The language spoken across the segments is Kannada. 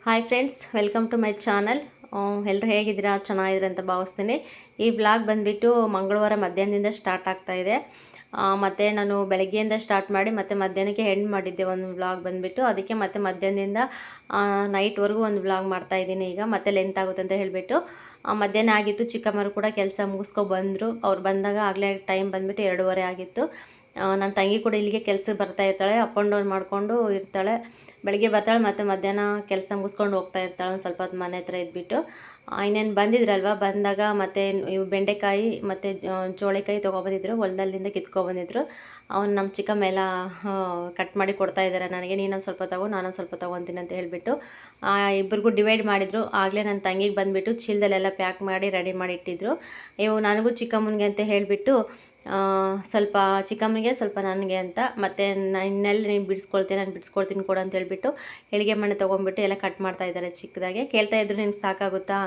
Hi friends, welcome to my channel. ಎಲ್ಲರೂ ಹೇಗಿದ್ದೀರಾ? ಚೆನ್ನಾಗಿದ್ದೀರ ಅಂತ ಭಾವಿಸ್ತೀನಿ. ಈ ವ್ಲಾಗ್ ಬಂದುಬಿಟ್ಟು ಮಂಗಳವಾರ ಮಧ್ಯಾಹ್ನದಿಂದ ಸ್ಟಾರ್ಟ್ ಆಗ್ತಾ ಇದೆ. ಮತ್ತು ನಾನು ಬೆಳಗ್ಗೆಯಿಂದ ಸ್ಟಾರ್ಟ್ ಮಾಡಿ ಮತ್ತು ಮಧ್ಯಾಹ್ನಕ್ಕೆ ಎಂಡ್ ಮಾಡಿದ್ದೆ ಒಂದು ವ್ಲಾಗ್ ಬಂದುಬಿಟ್ಟು. ಅದಕ್ಕೆ ಮತ್ತೆ ಮಧ್ಯಾಹ್ನದಿಂದ ನೈಟ್ವರೆಗೂ ಒಂದು ವ್ಲಾಗ್ ಮಾಡ್ತಾಯಿದ್ದೀನಿ. ಈಗ ಮತ್ತೆ ಲೆಂತ್ ಆಗುತ್ತೆ ಅಂತ ಹೇಳಿಬಿಟ್ಟು ಮಧ್ಯಾಹ್ನ ಆಗಿತ್ತು. ಚಿಕ್ಕಮ್ಮರು ಕೂಡ ಕೆಲಸ ಬಂದರು. ಅವ್ರು ಬಂದಾಗ ಆಗಲೇ ಟೈಮ್ ಬಂದುಬಿಟ್ಟು 2:30 ಆಗಿತ್ತು. ನನ್ನ ತಂಗಿ ಕೂಡ ಇಲ್ಲಿಗೆ ಕೆಲಸಕ್ಕೆ ಬರ್ತಾ ಇರ್ತಾಳೆ, ಅಪ್ ಆ್ಯಂಡ್ ಡೌನ್ ಮಾಡಿಕೊಂಡು ಇರ್ತಾಳೆ. ಬೆಳಗ್ಗೆ ಬರ್ತಾಳೆ ಮತ್ತು ಮಧ್ಯಾಹ್ನ ಕೆಲಸ ಮುಗಿಸ್ಕೊಂಡು ಹೋಗ್ತಾ ಇರ್ತಾಳೆ ಒಂದು ಸ್ವಲ್ಪ ಹೊತ್ತು ಮನೆ ಹತ್ರ ಇದ್ಬಿಟ್ಟು. ಇನ್ನೇನು ಬಂದಿದ್ರಲ್ವ, ಬಂದಾಗ ಮತ್ತು ಇವು ಬೆಂಡೆಕಾಯಿ ಮತ್ತು ಜೋಳಿಕಾಯಿ ತೊಗೊಬಂದಿದ್ರು, ಹೊಲದಲ್ಲಿಂದ ಕಿತ್ಕೊಬಂದಿದ್ರು. ಅವ್ನು ನಮ್ಮ ಚಿಕ್ಕಮ್ಮ ಎಲ್ಲ ಕಟ್ ಮಾಡಿ ಕೊಡ್ತಾ ಇದ್ದಾರೆ ನನಗೆ. ನೀನೊಂದು ಸ್ವಲ್ಪ ತಗೋ, ನಾನೊಂದು ಸ್ವಲ್ಪ ತೊಗೊತೀನಿ ಅಂತ ಹೇಳಿಬಿಟ್ಟು ಇಬ್ಬರಿಗೂ ಡಿವೈಡ್ ಮಾಡಿದರು. ಆಗಲೇ ನನ್ನ ತಂಗಿಗೆ ಬಂದುಬಿಟ್ಟು ಚೀಲದಲ್ಲೆಲ್ಲ ಪ್ಯಾಕ್ ಮಾಡಿ ರೆಡಿ ಮಾಡಿ ಇಟ್ಟಿದ್ರು. ಇವು ನನಗೂ ಚಿಕ್ಕಮ್ಮನಿಗೆ ಅಂತ ಹೇಳಿಬಿಟ್ಟು ಸ್ವಲ್ಪ ಚಿಕ್ಕಮ್ಮನಿಗೆ ಸ್ವಲ್ಪ ನನಗೆ ಅಂತ, ಮತ್ತು ಇನ್ನೆಲ್ಲಿ ನೀನು ಬಿಡಿಸ್ಕೊಳ್ತೀನಿ, ನಾನು ಬಿಡಿಸ್ಕೊಳ್ತೀನಿ ಕೊಡು ಅಂತ ಹೇಳ್ಬಿಟ್ಟು ಎಳಿಗೆ ಮಣ್ಣು ತೊಗೊಂಡ್ಬಿಟ್ಟು ಎಲ್ಲ ಕಟ್ ಮಾಡ್ತಾ ಇದ್ದಾರೆ. ಚಿಕ್ಕದಾಗೆ ಕೇಳ್ತಾಯಿದ್ರು, ನಿನ್ಗೆ ಸಾಕಾಗುತ್ತಾ,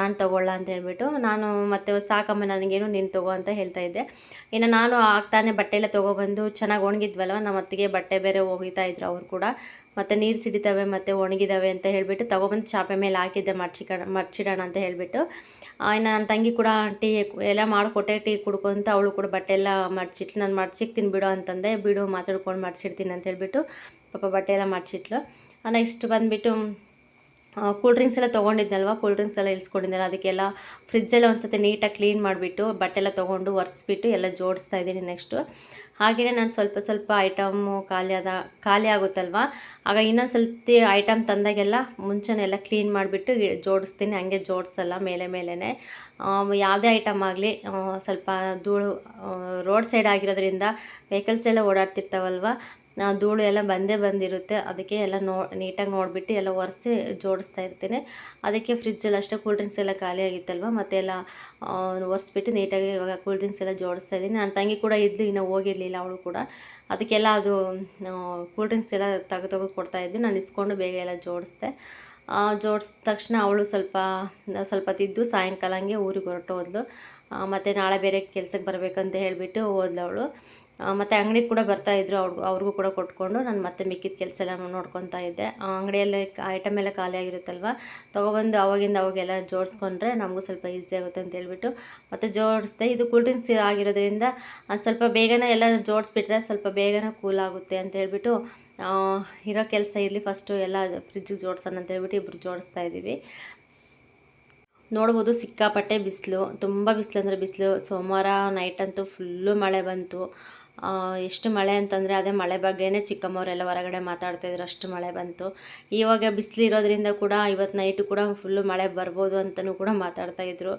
ನಾನು ತೊಗೊಳ್ಳ ಅಂತ ಹೇಳ್ಬಿಟ್ಟು. ನಾನು ಮತ್ತೆ ಸಾಕಮ್ಮ ನನಗೇನು, ನೀನು ತೊಗೋ ಅಂತ ಹೇಳ್ತಾಯಿದ್ದೆ. ಇನ್ನು ನಾನು ಆಗ್ತಾನೆ ಬಟ್ಟೆ ಎಲ್ಲ ತೊಗೊಬಂದು ಚೆನ್ನಾಗಿ ಒಣಗಿದ್ವಲ್ವ, ನಮ್ಮ ಅತ್ತಿಗೆ ಬಟ್ಟೆ ಬೇರೆ ಒಗಿತಾ ಇದ್ರು ಅವರು ಕೂಡ. ಮತ್ತು ನೀರು ಸಿಡಿತವೆ ಮತ್ತು ಒಣಗಿದಾವೆ ಅಂತ ಹೇಳಿಬಿಟ್ಟು ತೊಗೊಬಂದು ಚಾಪೆ ಮೇಲೆ ಹಾಕಿದ್ದೆ ಮರ್ಚಿಡೋಣ ಅಂತ ಹೇಳಿಬಿಟ್ಟು. ಇನ್ನು ನನ್ನ ತಂಗಿ ಕೂಡ ಟೀ ಎಲ್ಲ ಮಾಡಿಕೊಟ್ಟೆ, ಟೀ ಕುಡ್ಕೊಂತ ಅವಳು ಕೂಡ ಬಟ್ಟೆ ಎಲ್ಲ ಮಡ್ಚಿಟ್ಲು. ನಾನು ಮಡ್ಸಿಕ್ತೀನಿ ಬಿಡು ಅಂತಂದೆ. ಬಿಡು ಮಾತಾಡ್ಕೊಂಡು ಮಡ್ಸಿಡ್ತೀನಿ ಅಂತ ಹೇಳಿಬಿಟ್ಟು ಪಾಪ ಬಟ್ಟೆ ಎಲ್ಲ ಮಡ್ಚಿಟ್ಲು. ನೆಕ್ಸ್ಟ್ ಬಂದುಬಿಟ್ಟು ಕೂಲ್ ಡ್ರಿಂಕ್ಸ್ ಎಲ್ಲ ತೊಗೊಂಡಿದ್ನಲ್ವ, ಕೂಲ್ ಡ್ರಿಂಕ್ಸ್ ಎಲ್ಲ ಇಳಿಸ್ಕೊಂಡಿದ್ದೆನಲ್ಲ, ಅದಕ್ಕೆಲ್ಲ ಫ್ರಿಜ್ಜೆಲ್ಲ ಒಂದು ಸತಿ ನೀಟಾಗಿ ಕ್ಲೀನ್ ಮಾಡಿಬಿಟ್ಟು ಬಟ್ಟೆ ಎಲ್ಲ ತೊಗೊಂಡು ಒರೆಸ್ಬಿಟ್ಟು ಎಲ್ಲ ಜೋಡಿಸ್ತಾ ಇದ್ದೀನಿ. ನೆಕ್ಸ್ಟು ಹಾಗೆಯೇ ನಾನು ಸ್ವಲ್ಪ ಸ್ವಲ್ಪ ಐಟಮು ಖಾಲಿ ಆಗುತ್ತಲ್ವ, ಆಗ ಇನ್ನೊಂದು ಸ್ವಲ್ಪ ಐಟಮ್ ತಂದಾಗೆಲ್ಲ ಮುಂಚೆನೇ ಎಲ್ಲ ಕ್ಲೀನ್ ಮಾಡಿಬಿಟ್ಟು ಜೋಡಿಸ್ತೀನಿ. ಹಂಗೆ ಜೋಡಿಸಲ್ಲ ಮೇಲೇ. ಯಾವುದೇ ಐಟಮ್ ಆಗಲಿ ಸ್ವಲ್ಪ ಧೂಳು, ರೋಡ್ ಸೈಡ್ ಆಗಿರೋದ್ರಿಂದ ವೆಹಿಕಲ್ಸ್ ಎಲ್ಲ ಓಡಾಡ್ತಿರ್ತಾವಲ್ವ, ಧೂಳು ಎಲ್ಲ ಬಂದಿರುತ್ತೆ. ಅದಕ್ಕೆ ಎಲ್ಲ ನೀಟಾಗಿ ನೋಡಿಬಿಟ್ಟು ಎಲ್ಲ ಒರೆಸಿ ಜೋಡಿಸ್ತಾ ಇರ್ತೀನಿ. ಅದಕ್ಕೆ ಫ್ರಿಜ್ಜಲ್ಲಿ ಅಷ್ಟೇ ಕೂಲ್ ಡ್ರಿಂಕ್ಸ್ ಎಲ್ಲ ಖಾಲಿ ಆಗಿತ್ತಲ್ವ, ಮತ್ತೆ ಎಲ್ಲ ಒರೆಸ್ಬಿಟ್ಟು ನೀಟಾಗಿ ಇವಾಗ ಕೂಲ್ ಡ್ರಿಂಕ್ಸ್ ಎಲ್ಲ ಜೋಡಿಸ್ತಾ ಇದ್ದೀನಿ. ನನ್ನ ತಂಗಿ ಕೂಡ ಇದ್ಲು, ಇನ್ನೂ ಹೋಗಿರಲಿಲ್ಲ ಅವಳು ಕೂಡ. ಅದಕ್ಕೆಲ್ಲ ಅದು ಕೂಲ್ ಡ್ರಿಂಕ್ಸ್ ಎಲ್ಲ ತೆಗೆದು ಕೊಡ್ತಾಯಿದ್ವಿ. ನಾನು ಇಸ್ಕೊಂಡು ಬೇಗ ಎಲ್ಲ ಜೋಡಿಸ್ದೆ. ಜೋಡಿಸಿದ ತಕ್ಷಣ ಅವಳು ಸ್ವಲ್ಪ ತಿದ್ದು ಸಾಯಂಕಾಲ ಹಂಗೆ ಊರಿಗೆ ಹೊರಟೋದ್ಲು. ಮತ್ತು ನಾಳೆ ಬೇರೆ ಕೆಲಸಕ್ಕೆ ಬರಬೇಕಂತ ಹೇಳಿಬಿಟ್ಟು ಹೋದ್ಲವಳು. ಮತ್ತು ಅಂಗಡಿಗೆ ಕೂಡ ಬರ್ತಾಯಿದ್ರು, ಅವ್ರಿಗೂ ಕೂಡ ಕೊಟ್ಕೊಂಡು ನಾನು ಮತ್ತೆ ಮಿಕ್ಕಿದ ಕೆಲಸ ಎಲ್ಲ ನೋಡ್ಕೊತಾ ಇದ್ದೆ. ಅಂಗಡಿಯಲ್ಲಿ ಐಟಮ್ ಎಲ್ಲ ಖಾಲಿ ಆಗಿರುತ್ತಲ್ವ, ತೊಗೊಬಂದು ಅವಾಗೆಲ್ಲ ಜೋಡಿಸ್ಕೊಂಡ್ರೆ ನಮಗೂ ಸ್ವಲ್ಪ ಈಸಿ ಆಗುತ್ತೆ ಅಂತ ಹೇಳ್ಬಿಟ್ಟು ಮತ್ತು ಜೋಡಿಸ್ದೆ. ಇದು ಕೂಲ್ ಡ್ರಿಂಕ್ಸ್ ಆಗಿರೋದ್ರಿಂದ ಸ್ವಲ್ಪ ಬೇಗನೆ ಎಲ್ಲ ಜೋಡಿಸ್ಬಿಟ್ರೆ ಸ್ವಲ್ಪ ಬೇಗನೆ ಕೂಲ್ ಆಗುತ್ತೆ ಅಂತ ಹೇಳ್ಬಿಟ್ಟು ಇರೋ ಕೆಲಸ ಇರಲಿ, ಫಸ್ಟು ಎಲ್ಲ ಫ್ರಿಜ್ಜಿಗೆ ಜೋಡಿಸೋಣ ಅಂತ ಹೇಳ್ಬಿಟ್ಟು ಇಬ್ಬರು ಜೋಡಿಸ್ತಾ ಇದ್ದೀವಿ. ನೋಡ್ಬೋದು ಸಿಕ್ಕಾಪಟ್ಟೆ ಬಿಸಿಲು, ತುಂಬ ಬಿಸಿಲು ಅಂದರೆ ಬಿಸಿಲು. ಸೋಮವಾರ ನೈಟ್ ಅಂತೂ ಫುಲ್ಲು ಮಳೆ ಬಂತು. ಎಷ್ಟು ಮಳೆ ಅಂತಂದರೆ ಅದೇ ಮಳೆ ಬಗ್ಗೆನೇ ಚಿಕ್ಕಮ್ಮವರೆಲ್ಲ ಹೊರಗಡೆ ಮಾತಾಡ್ತಾಯಿದ್ರು, ಅಷ್ಟು ಮಳೆ ಬಂತು. ಇವಾಗ ಬಿಸಿಲಿರೋದ್ರಿಂದ ಕೂಡ ಇವತ್ತು ನೈಟು ಕೂಡ ಫುಲ್ಲು ಮಳೆ ಬರ್ಬೋದು ಅಂತಲೂ ಕೂಡ ಮಾತಾಡ್ತಾಯಿದ್ರು.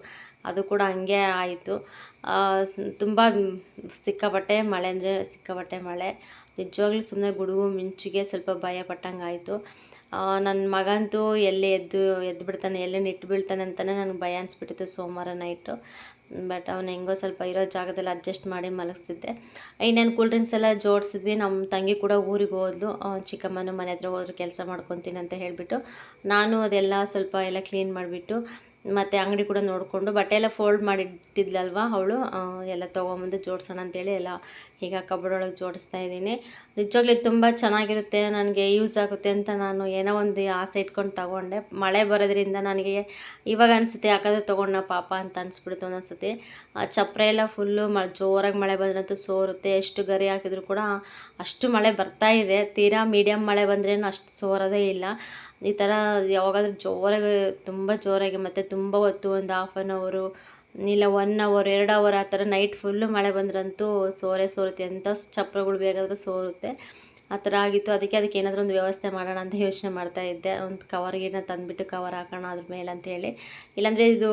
ಅದು ಕೂಡ ಹಂಗೆ ಆಯಿತು. ತುಂಬ ಸಿಕ್ಕಾಪಟ್ಟೆ ಮಳೆ ಅಂದರೆ ಸಿಕ್ಕಾಪಟ್ಟೆ ಮಳೆ. ನಿಜವಾಗ್ಲೂ ಸುಮ್ಮನೆ ಗುಡುಗು ಮಿಂಚಿಗೆ ಸ್ವಲ್ಪ ಭಯ ಪಟ್ಟಂಗೆ ಆಯಿತು. ನನ್ನ ಮಗಂತೂ ಎಲ್ಲಿ ಎದ್ದು ಬಿಡ್ತಾನೆ, ಎಲ್ಲಿ ನಿಟ್ಟು ಬೀಳ್ತಾನೆ ಅಂತಲೇ ನನಗೆ ಭಯ ಅನಿಸ್ಬಿಟ್ಟಿತ್ತು ಸೋಮವಾರ ನೈಟು. ಬಟ್ ಅವನು ಹೆಂಗೋ ಸ್ವಲ್ಪ ಇರೋ ಜಾಗದಲ್ಲಿ ಅಡ್ಜಸ್ಟ್ ಮಾಡಿ ಮಲಗಿಸ್ತಿದ್ದೆ. ಇನ್ನೇನು ಕೂಲ್ ಡ್ರಿಂಕ್ಸ್ ಎಲ್ಲ ಜೋಡಿಸಿದ್ವಿ. ನಮ್ಮ ತಂಗಿ ಕೂಡ ಊರಿಗೆ ಹೋದ್ಲು, ಚಿಕ್ಕಮ್ಮನ ಮನೆ ಹತ್ರ ಹೋದ್ರು ಕೆಲಸ ಮಾಡ್ಕೊತೀನಿ ಅಂತ ಹೇಳಿಬಿಟ್ಟು. ನಾನು ಅದೆಲ್ಲ ಸ್ವಲ್ಪ ಎಲ್ಲ ಕ್ಲೀನ್ ಮಾಡಿಬಿಟ್ಟು ಮತ್ತು ಅಂಗಡಿ ಕೂಡ ನೋಡಿಕೊಂಡು ಬಟ್ಟೆ ಎಲ್ಲ ಫೋಲ್ಡ್ ಮಾಡಿಟ್ಟಿದ್ಲಲ್ವ ಅವಳು, ಎಲ್ಲ ತೊಗೊಂಬಂದು ಜೋಡಿಸೋಣ ಅಂತೇಳಿ ಎಲ್ಲ ಈಗ ಕಬೋರ್ಡ್ ಒಳಗೆ ಜೋಡಿಸ್ತಾ ಇದ್ದೀನಿ. ನಿಜವಾಗ್ಲೂ ತುಂಬ ಚೆನ್ನಾಗಿರುತ್ತೆ, ನನಗೆ ಯೂಸ್ ಆಗುತ್ತೆ ಅಂತ ನಾನು ಏನೋ ಒಂದು ಆಸೆ ಇಟ್ಕೊಂಡು ತೊಗೊಂಡೆ. ಮಳೆ ಬರೋದ್ರಿಂದ ನನಗೆ ಇವಾಗ ಅನಿಸುತ್ತೆ ಯಾಕಾದರೂ ತೊಗೊಂಡ ಪಾಪ ಅಂತ ಅನಿಸ್ಬಿಡ್ತು ಒಂದೊಂದ್ಸತಿ. ಚಪ್ಪರೆ ಎಲ್ಲ ಫುಲ್ಲು ಜೋರಾಗಿ ಮಳೆ ಬಂದ್ರಂತೂ ಸೋರುತ್ತೆ. ಎಷ್ಟು ಗರಿ ಹಾಕಿದ್ರು ಕೂಡ ಅಷ್ಟು ಮಳೆ ಬರ್ತಾ ಇದೆ. ತೀರಾ ಮೀಡಿಯಮ್ ಮಳೆ ಬಂದ್ರೇನು ಅಷ್ಟು ಸೋರೋದೇ ಇಲ್ಲ. ಈ ಥರ ಯಾವಾಗಾದ್ರೂ ಜೋರಾಗಿ, ತುಂಬ ಜೋರಾಗಿ ಮತ್ತು ತುಂಬ ಹೊತ್ತು ಒಂದು 1/2 ಅವರು ಇಲ್ಲ 1 ಅವರ್ 2 ಅವರ್ ಆ ಥರ ನೈಟ್ ಫುಲ್ಲು ಮಳೆ ಬಂದ್ರಂತೂ ಸೋರುತ್ತೆ. ಎಂಥ ಚಪ್ರಗಳು ಬೇಕಾದರೂ ಸೋರುತ್ತೆ. ಆ ಥರ ಆಗಿತ್ತು. ಅದಕ್ಕೆ ಏನಾದರೂ ಒಂದು ವ್ಯವಸ್ಥೆ ಮಾಡೋಣ ಅಂತ ಯೋಚನೆ ಮಾಡ್ತಾಯಿದ್ದೆ. ಒಂದು ಕವರ್ಗಿನ ತಂದುಬಿಟ್ಟು ಕವರ್ ಹಾಕೋಣ ಅದ್ರ ಮೇಲೆ ಅಂತೇಳಿ. ಇಲ್ಲಾಂದರೆ ಇದು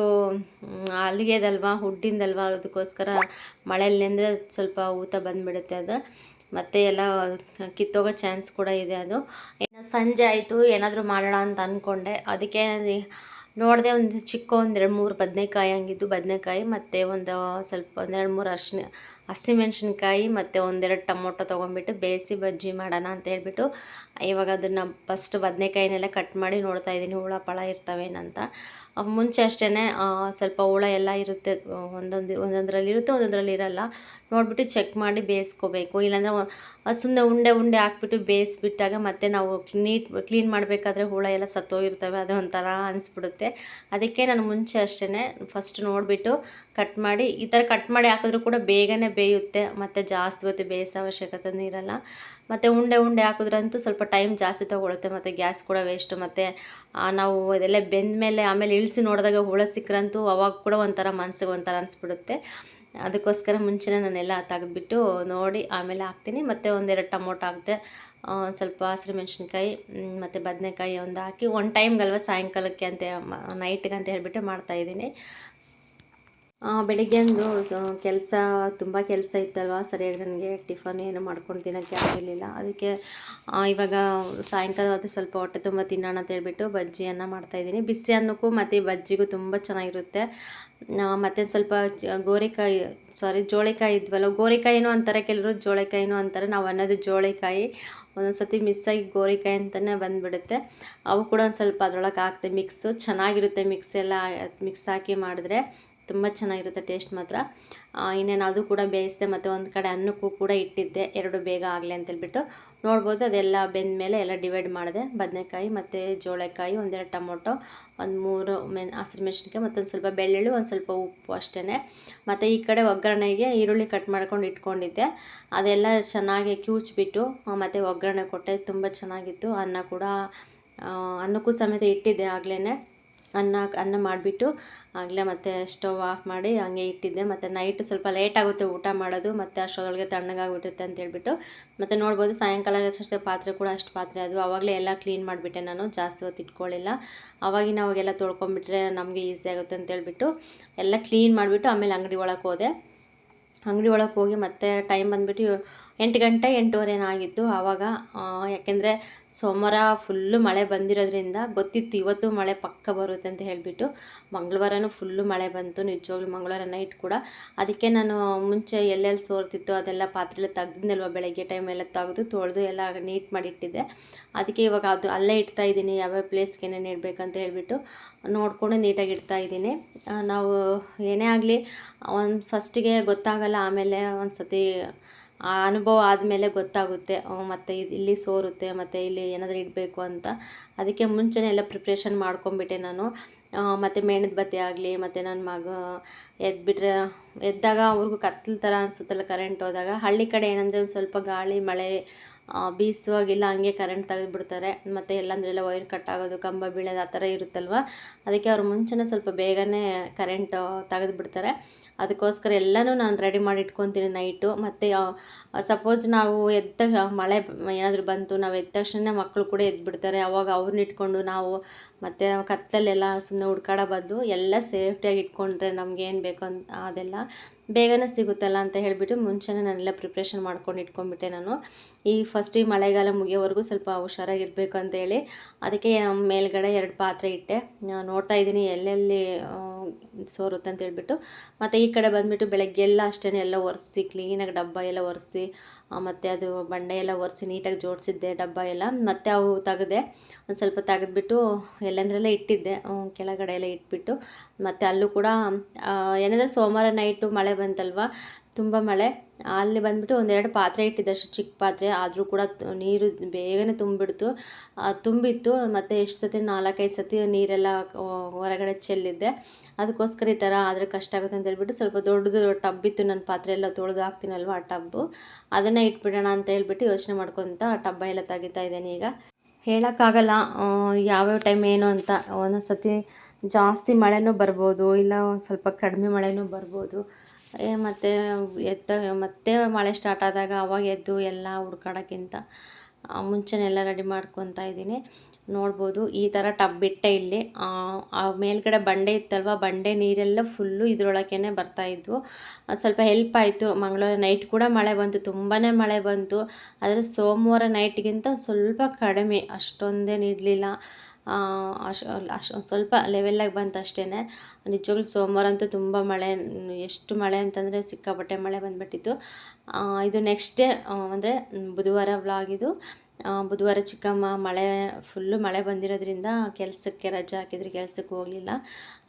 ಅಲ್ಲಿಗೆದಲ್ವ, ಹುಡ್ಡಿಂದಲ್ವ, ಅದಕ್ಕೋಸ್ಕರ ಮಳೆಯಲ್ಲಿಂದರೆ ಸ್ವಲ್ಪ ಊತ ಬಂದುಬಿಡುತ್ತೆ ಅದು. ಮತ್ತು ಎಲ್ಲ ಕಿತ್ತೋಗೋ ಚಾನ್ಸ್ ಕೂಡ ಇದೆ ಅದು. ಇನ್ನು ಸಂಜೆ ಆಯಿತು, ಏನಾದರೂ ಮಾಡೋಣ ಅಂತ ಅಂದ್ಕೊಂಡೆ. ಅದಕ್ಕೆ ನೋಡಿದೆ, ಒಂದು ಚಿಕ್ಕ 1-2-3 ಬದನೆಕಾಯಿ ಹಂಗಿದ್ದು ಬದನೆಕಾಯಿ, ಮತ್ತು ಸ್ವಲ್ಪ 1-2-3 ಹಸಿಮೆಣ್ಸಿನ್ಕಾಯಿ ಮತ್ತು 1-2 ಟೊಮೊಟೊ ತೊಗೊಂಡ್ಬಿಟ್ಟು ಬೇಯಿಸಿ ಬಜ್ಜಿ ಮಾಡೋಣ ಅಂತ ಹೇಳ್ಬಿಟ್ಟು ಇವಾಗ ಅದನ್ನು ಫಸ್ಟ್ ಬದನೆಕಾಯಿನೆಲ್ಲ ಕಟ್ ಮಾಡಿ ನೋಡ್ತಾ ಇದ್ದೀನಿ ಹುಳ ಪಳ ಇರ್ತವೇನಂತ. ಮುಂಚೆ ಅಷ್ಟೇ ಸ್ವಲ್ಪ ಹುಳ ಎಲ್ಲ ಇರುತ್ತೆ, ಒಂದೊಂದರಲ್ಲಿ ಇರುತ್ತೆ, ಒಂದೊಂದರಲ್ಲಿ ಇರಲ್ಲ. ನೋಡಿಬಿಟ್ಟು ಚೆಕ್ ಮಾಡಿ ಬೇಯಿಸ್ಕೋಬೇಕು. ಇಲ್ಲಾಂದರೆ ಸುಮ್ಮನೆ ಉಂಡೆ ಉಂಡೆ ಹಾಕ್ಬಿಟ್ಟು ಬೇಯಿಸ್ಬಿಟ್ಟಾಗ ಮತ್ತೆ ನಾವು ಕ್ಲೀನ್ ಮಾಡಬೇಕಾದ್ರೆ ಹುಳ ಎಲ್ಲ ಸತ್ತೋಗಿರ್ತವೆ, ಅದು ಒಂಥರ ಅನಿಸ್ಬಿಡುತ್ತೆ. ಅದಕ್ಕೆ ನಾನು ಮುಂಚೆ ಅಷ್ಟೇ ಫಸ್ಟ್ ನೋಡಿಬಿಟ್ಟು ಕಟ್ ಮಾಡಿ, ಈ ಥರ ಕಟ್ ಮಾಡಿ ಹಾಕಿದ್ರೂ ಕೂಡ ಬೇಗನೆ ಬೇಯುತ್ತೆ, ಮತ್ತು ಜಾಸ್ತಿ ಹೊತ್ತು ಬೇಯಿಸೋ ಅವಶ್ಯಕತೆಯೂ ಇರಲ್ಲ. ಮತ್ತು ಉಂಡೆ ಉಂಡೆ ಹಾಕಿದ್ರಂತೂ ಸ್ವಲ್ಪ ಟೈಮ್ ಜಾಸ್ತಿ ತೊಗೊಳುತ್ತೆ, ಮತ್ತು ಗ್ಯಾಸ್ ಕೂಡ ವೇಸ್ಟು. ಮತ್ತು ನಾವು ಅದೆಲ್ಲ ಬೆಂದ ಮೇಲೆ ಆಮೇಲೆ ಇಳಿಸಿ ನೋಡಿದಾಗ ಹುಳ ಸಿಕ್ಕರಂತೂ ಅವಾಗ ಕೂಡ ಒಂಥರ ಮನಸ್ಸಿಗೆ ಒಂಥರ ಅನಿಸ್ಬಿಡುತ್ತೆ. ಅದಕ್ಕೋಸ್ಕರ ಮುಂಚೆನೇ ನಾನೆಲ್ಲ ತೆಗೆದ್ಬಿಟ್ಟು ನೋಡಿ ಆಮೇಲೆ ಹಾಕ್ತೀನಿ. ಮತ್ತು ಒಂದೆರಡು ಟೊಮೊಟೊ ಹಾಕಿದೆ, ಸ್ವಲ್ಪ ಹಸಿರು ಮೆಣಸಿನ್ಕಾಯಿ ಮತ್ತು ಬದನೆಕಾಯಿ ಒಂದು ಹಾಕಿ ಒಂದು ಟೈಮ್ಗಲ್ವ ಸಾಯಂಕಾಲಕ್ಕೆ ಅಂತ ನೈಟ್ಗೆ ಅಂತ ಹೇಳಿಬಿಟ್ಟು ಮಾಡ್ತಾಯಿದ್ದೀನಿ. ಬೆಳಿಗ್ಗೆಂದು ಕೆಲಸ ತುಂಬ ಕೆಲಸ ಇತ್ತಲ್ವ, ಸರಿಯಾಗಿ ನನಗೆ ಟಿಫನ್ ಏನು ಮಾಡ್ಕೊಂಡು ತಿನ್ನೋಕ್ಕೆ ಆಗಿರಲಿಲ್ಲ. ಅದಕ್ಕೆ ಇವಾಗ ಸಾಯಂಕಾಲ ಹೊತ್ತು ಸ್ವಲ್ಪ ಹೊಟ್ಟೆ ತುಂಬ ತಿನ್ನೋಣ ಅಂತ ಹೇಳ್ಬಿಟ್ಟು ಬಜ್ಜಿಯನ್ನು ಮಾಡ್ತಾಯಿದ್ದೀನಿ. ಬಿಸಿ ಅನ್ನಕ್ಕೂ ಮತ್ತು ಬಜ್ಜಿಗೂ ತುಂಬ ಚೆನ್ನಾಗಿರುತ್ತೆ. ಮತ್ತು ಸ್ವಲ್ಪ ಜೋಳಿಕಾಯಿ ಇದ್ವಲ್ಲ, ಗೋರಿಕಾಯಿನೂ ಅಂತಾರೆ ಕೆಲವರು, ಜೋಳಿಕಾಯಿನೂ ಅಂತಾರೆ. ನಾವು ಅನ್ನೋದು ಜೋಳಿಕಾಯಿ, ಒಂದೊಂದು ಸತಿ ಮಿಸ್ಸಾಗಿ ಗೋರಿಕಾಯಿ ಅಂತಲೇ ಬಂದುಬಿಡುತ್ತೆ. ಅವು ಕೂಡ ಒಂದು ಸ್ವಲ್ಪ ಅದರೊಳಗೆ ಹಾಕ್ತೆ ಮಿಕ್ಸು ಚೆನ್ನಾಗಿರುತ್ತೆ. ಮಿಕ್ಸ್ ಹಾಕಿ ಮಾಡಿದ್ರೆ ತುಂಬ ಚೆನ್ನಾಗಿರುತ್ತೆ ಟೇಸ್ಟ್ ಮಾತ್ರ. ಇನ್ನೇನು ಅದು ಕೂಡ ಬೇಯಿಸಿದೆ, ಮತ್ತು ಒಂದು ಕಡೆ ಅನ್ನಕ್ಕೂ ಕೂಡ ಇಟ್ಟಿದ್ದೆ, ಎರಡು ಬೇಗ ಆಗಲಿ ಅಂತೇಳ್ಬಿಟ್ಟು. ನೋಡ್ಬೋದು ಅದೆಲ್ಲ ಬೆಂದಮೇಲೆ ಎಲ್ಲ ಡಿವೈಡ್ ಮಾಡಿದೆ. ಬದನೆಕಾಯಿ ಮತ್ತು ಜೋಳೆಕಾಯಿ, ಒಂದೆರಡು ಟೊಮೊಟೊ, ಒಂದು 3 ಹಸಿರು ಮೆಣಸಿನ್ಕಾಯಿ, ಮತ್ತೊಂದು ಸ್ವಲ್ಪ ಬೆಳ್ಳುಳ್ಳಿ, ಒಂದು ಸ್ವಲ್ಪ ಉಪ್ಪು ಅಷ್ಟೇ. ಮತ್ತು ಈ ಕಡೆ ಒಗ್ಗರಣೆಗೆ ಈರುಳ್ಳಿ ಕಟ್ ಮಾಡ್ಕೊಂಡು ಇಟ್ಕೊಂಡಿದ್ದೆ, ಅದೆಲ್ಲ ಚೆನ್ನಾಗಿ ಕಿವುಚ್ಬಿಟ್ಟು ಮತ್ತು ಒಗ್ಗರಣೆ ಕೊಟ್ಟೆ. ತುಂಬ ಚೆನ್ನಾಗಿತ್ತು. ಅನ್ನಕ್ಕೂ ಸಮೇತ ಇಟ್ಟಿದ್ದೆ ಆಗಲೇ. ಅನ್ನ ಮಾಡಿಬಿಟ್ಟು ಆಗಲೇ ಮತ್ತೆ ಸ್ಟವ್ ಆಫ್ ಮಾಡಿ ಹಂಗೆ ಇಟ್ಟಿದ್ದೆ. ಮತ್ತು ನೈಟ್ ಸ್ವಲ್ಪ ಲೇಟ್ ಆಗುತ್ತೆ ಊಟ ಮಾಡೋದು, ಮತ್ತು ಅಷ್ಟರೊಳಗೆ ತಣ್ಣಗಾಗ್ಬಿಟ್ಟಿರುತ್ತೆ ಅಂತೇಳ್ಬಿಟ್ಟು. ಮತ್ತು ನೋಡ್ಬೋದು ಸಾಯಂಕಾಲ ಅಷ್ಟೇ ಪಾತ್ರೆ ಕೂಡ ಅಷ್ಟು ಪಾತ್ರೆ ಅದು ಆವಾಗಲೇ ಎಲ್ಲ ಕ್ಲೀನ್ ಮಾಡಿಬಿಟ್ಟೆ. ನಾನು ಜಾಸ್ತಿ ಹೊತ್ತು ಇಟ್ಕೊಳ್ಳಿಲ್ಲ, ಅವಾಗೆಲ್ಲ ತೊಳ್ಕೊಂಬಿಟ್ರೆ ನಮಗೆ ಈಸಿ ಆಗುತ್ತೆ ಅಂತೇಳ್ಬಿಟ್ಟು ಎಲ್ಲ ಕ್ಲೀನ್ ಮಾಡಿಬಿಟ್ಟು ಆಮೇಲೆ ಅಂಗಡಿ ಒಳಗೆ ಹೋಗಿ ಮತ್ತೆ ಟೈಮ್ ಬಂದುಬಿಟ್ಟು 8 ಗಂಟೆ 8:15 ಆಗಿತ್ತು ಆವಾಗ. ಯಾಕೆಂದರೆ ಸೋಮವಾರ ಫುಲ್ಲು ಮಳೆ ಬಂದಿರೋದ್ರಿಂದ ಗೊತ್ತಿತ್ತು ಇವತ್ತು ಮಳೆ ಪಕ್ಕ ಬರುತ್ತೆ ಅಂತ ಹೇಳಿಬಿಟ್ಟು. ಮಂಗಳವಾರನೂ ಫುಲ್ಲು ಮಳೆ ಬಂತು, ನಿಜವಾಗ್ಲೂ ಮಂಗಳವಾರ ನೈಟ್ ಕೂಡ. ಅದಕ್ಕೆ ನಾನು ಮುಂಚೆ ಎಲ್ಲೆಲ್ಲಿ ಸೋರ್ತಿತ್ತು ಅದೆಲ್ಲ ಪಾತ್ರೆಲ್ಲ ತೆಗ್ದಿದ್ದಲ್ವ, ಬೆಳಗ್ಗೆ ಟೈಮೆಲ್ಲ ತೆಗೆದು ತೊಳೆದು ಎಲ್ಲ ನೀಟ್ ಮಾಡಿ ಇಟ್ಟಿದ್ದೆ. ಅದಕ್ಕೆ ಇವಾಗ ಅದು ಅಲ್ಲೇ ಇಡ್ತಾಯಿದ್ದೀನಿ, ಯಾವ್ಯಾವ ಪ್ಲೇಸ್ಗೆ ಏನೇನು ಇಡಬೇಕಂತ ಹೇಳಿಬಿಟ್ಟು ನೋಡಿಕೊಂಡು ನೀಟಾಗಿ ಇಡ್ತಾಯಿದ್ದೀನಿ. ನಾವು ಏನೇ ಆಗಲಿ ಫಸ್ಟಿಗೆ ಗೊತ್ತಾಗಲ್ಲ, ಆಮೇಲೆ ಒಂದು ಸತಿ ಆ ಅನುಭವ ಆದಮೇಲೆ ಗೊತ್ತಾಗುತ್ತೆ, ಮತ್ತು ಇಲ್ಲಿ ಸೋರುತ್ತೆ, ಮತ್ತು ಇಲ್ಲಿ ಏನಾದರೂ ಇಡಬೇಕು ಅಂತ. ಅದಕ್ಕೆ ಮುಂಚೆನೇ ಎಲ್ಲ ಪ್ರಿಪ್ರೇಷನ್ ಮಾಡ್ಕೊಂಬಿಟ್ಟೆ ನಾನು. ಮತ್ತು ಮೇಣದ ಬತ್ತಿ ಆಗಲಿ, ಮತ್ತು ನನ್ನ ಮಗ ಎದ್ದಾಗ ಅವ್ರಿಗೂ ಕತ್ತಲು ಥರ ಅನಿಸುತ್ತಲ್ಲ ಕರೆಂಟ್ ಹೋದಾಗ. ಹಳ್ಳಿ ಕಡೆ ಏನಂದರೆ ಒಂದು ಸ್ವಲ್ಪ ಗಾಳಿ ಮಳೆ ಬೀಸುವಾಗಿಲ್ಲ ಹಂಗೆ ಕರೆಂಟ್ ತೆಗೆದುಬಿಡ್ತಾರೆ, ಮತ್ತು ಎಲ್ಲಂದ್ರೆಲ್ಲ ವೈರ್ ಕಟ್ ಆಗೋದು, ಕಂಬ ಬೀಳೋದು ಆ ಥರ ಇರುತ್ತಲ್ವ. ಅದಕ್ಕೆ ಅವ್ರು ಮುಂಚೆನೇ ಸ್ವಲ್ಪ ಬೇಗನೆ ಕರೆಂಟ್ ತೆಗೆದುಬಿಡ್ತಾರೆ. ಅದಕ್ಕೋಸ್ಕರ ಎಲ್ಲನೂ ನಾನು ರೆಡಿ ಮಾಡಿ ಇಟ್ಕೊತೀನಿ ನೈಟು. ಮತ್ತು ಸಪೋಸ್ ನಾವು ಮಳೆ ಏನಾದರೂ ಬಂತು, ನಾವು ಎದ್ದ ತಕ್ಷಣ ಮಕ್ಕಳು ಕೂಡ ಎದ್ಬಿಡ್ತಾರೆ, ಅವಾಗ ಅವ್ರನ್ನ ಇಟ್ಕೊಂಡು ನಾವು ಮತ್ತು ಕತ್ತಲೆಲ್ಲ ಸುಮ್ಮನೆ ಹುಡ್ಕಾಡೋ ಬದಲು ಎಲ್ಲ ಸೇಫ್ಟಿಯಾಗಿ ಇಟ್ಕೊಂಡ್ರೆ ನಮಗೇನು ಬೇಕು ಅಂತ ಅದೆಲ್ಲ ಬೇಗನೆ ಸಿಗುತ್ತಲ್ಲ ಅಂತ ಹೇಳಿಬಿಟ್ಟು ಮುಂಚೆನೇ ನಾನೆಲ್ಲ ಪ್ರಿಪ್ರೇಷನ್ ಮಾಡ್ಕೊಂಡು ಇಟ್ಕೊಂಡ್ಬಿಟ್ಟೆ ನಾನು. ಈ ಮಳೆಗಾಲ ಮುಗಿಯೋವರೆಗೂ ಸ್ವಲ್ಪ ಹುಷಾರಾಗಿರಬೇಕು ಅಂತೇಳಿ ಅದಕ್ಕೆ ಮೇಲ್ಗಡೆ 2 ಪಾತ್ರೆ ಇಟ್ಟೆ. ನೋಡ್ತಾ ಇದ್ದೀನಿ ಎಲ್ಲೆಲ್ಲಿ ಸೋರುತ್ತೆ ಅಂತ ಹೇಳ್ಬಿಟ್ಟು. ಮತ್ತು ಈ ಕಡೆ ಬಂದುಬಿಟ್ಟು ಬೆಳಗ್ಗೆ ಎಲ್ಲ ಅಷ್ಟೇ ಎಲ್ಲ ಒರೆಸಿ ಕ್ಲೀನಾಗಿ ಡಬ್ಬ ಎಲ್ಲ ಒರೆಸಿ, ಮತ್ತು ಅದು ಬಂಡೆ ಎಲ್ಲ ಒರೆಸಿ ನೀಟಾಗಿ ಜೋಡಿಸಿದ್ದೆ ಡಬ್ಬ ಎಲ್ಲ. ಮತ್ತು ಅವು ತೆಗೆದೆ, ಒಂದು ಸ್ವಲ್ಪ ತೆಗೆದ್ಬಿಟ್ಟು ಎಲ್ಲಂದ್ರೆಲ್ಲ ಇಟ್ಟಿದ್ದೆ, ಕೆಳಗಡೆ ಎಲ್ಲ ಇಟ್ಬಿಟ್ಟು. ಮತ್ತು ಅಲ್ಲೂ ಕೂಡ ಏನಂದರೆ ಸೋಮವಾರ ನೈಟು ಮಳೆ ಬಂತಲ್ವ, ತುಂಬ ಮಳೆ. ಅಲ್ಲಿ ಬಂದುಬಿಟ್ಟು 1-2 ಪಾತ್ರೆ ಇಟ್ಟಿದ್ದೆ, ಅಷ್ಟು ಚಿಕ್ಕ ಪಾತ್ರೆ, ಆದರೂ ಕೂಡ ನೀರು ಬೇಗನೆ ತುಂಬಿತ್ತು. ಮತ್ತು ಎಷ್ಟು ಸತಿ 4-5 ಸತಿ ನೀರೆಲ್ಲ ಹೊರಗಡೆ ಚೆಲ್ಲಿದ್ದೆ. ಅದಕ್ಕೋಸ್ಕರ ಈ ಥರ ಆದರೆ ಕಷ್ಟ ಆಗುತ್ತೆ ಅಂತ ಹೇಳ್ಬಿಟ್ಟು ಸ್ವಲ್ಪ ದೊಡ್ಡದು ಟಬ್ ಇತ್ತು, ನನ್ನ ಪಾತ್ರೆ ಎಲ್ಲ ತೊಳೆದು ಹಾಕ್ತೀನಲ್ವ ಆ ಟಬ್ಬು, ಅದನ್ನು ಇಟ್ಬಿಡೋಣ ಅಂತ ಹೇಳ್ಬಿಟ್ಟು ಯೋಚನೆ ಮಾಡ್ಕೊತ ಆ ಟಬ್ಬ ಎಲ್ಲ ತೆಗಿತಾ ಇದ್ದೇನೆ. ಈಗ ಹೇಳೋಕ್ಕಾಗಲ್ಲ ಯಾವ್ಯಾವ ಟೈಮ್ ಏನು ಅಂತ. ಒಂದೊಂದು ಸತಿ ಜಾಸ್ತಿ ಮಳೆನೂ ಬರ್ಬೋದು, ಇಲ್ಲ ಒಂದು ಸ್ವಲ್ಪ ಕಡಿಮೆ ಮಳೆನೂ ಬರ್ಬೋದು. ಮತ್ತೆ ಮಳೆ ಸ್ಟಾರ್ಟ್ ಆದಾಗ ಅವಾಗ ಎದ್ದು ಎಲ್ಲ ಹುಡ್ಕಾಡೋಕ್ಕಿಂತ ಮುಂಚೆನೆಲ್ಲ ರೆಡಿ ಮಾಡ್ಕೊತಾ ಇದ್ದೀನಿ. ನೋಡ್ಬೋದು ಈ ಥರ ಟಬ್ ಇಟ್ಟೆ ಇಲ್ಲಿ. ಆ ಮೇಲ್ಗಡೆ ಬಂಡೆ ಇತ್ತಲ್ವ, ಬಂಡೆ ನೀರೆಲ್ಲ ಫುಲ್ಲು ಇದ್ರೊಳಗೇ ಬರ್ತಾಯಿದ್ವು. ಸ್ವಲ್ಪ ಹೆಲ್ಪ್ ಆಯಿತು. ಮಂಗಳವಾರ ನೈಟ್ ಕೂಡ ಮಳೆ ಬಂತು, ತುಂಬಾ ಮಳೆ ಬಂತು. ಆದರೆ ಸೋಮವಾರ ನೈಟ್ಗಿಂತ ಸ್ವಲ್ಪ ಕಡಿಮೆ, ಅಷ್ಟೊಂದೇನು ಇರಲಿಲ್ಲ. ಸ್ವಲ್ಪ ಲೆವೆಲ್ಲಾಗಿ ಬಂತು ಅಷ್ಟೇ. ನಿಜವಾಗ್ಲೂ ಸೋಮವಾರ ಅಂತೂ ತುಂಬ ಮಳೆ, ಎಷ್ಟು ಮಳೆ ಅಂತಂದರೆ ಸಿಕ್ಕಾಪಟ್ಟೆ ಮಳೆ ಬಂದುಬಿಟ್ಟಿತ್ತು. ಇದು ನೆಕ್ಸ್ಟ್ ಡೇ ಅಂದರೆ ಬುಧವಾರ ವ್ಲಾಗ್ ಇದು. ಬುಧವಾರ ಚಿಕ್ಕಮ್ಮ ಫುಲ್ಲು ಮಳೆ ಬಂದಿರೋದ್ರಿಂದ ಕೆಲಸಕ್ಕೆ ರಜೆ ಹಾಕಿದ್ರು, ಕೆಲಸಕ್ಕೆ ಹೋಗಲಿಲ್ಲ.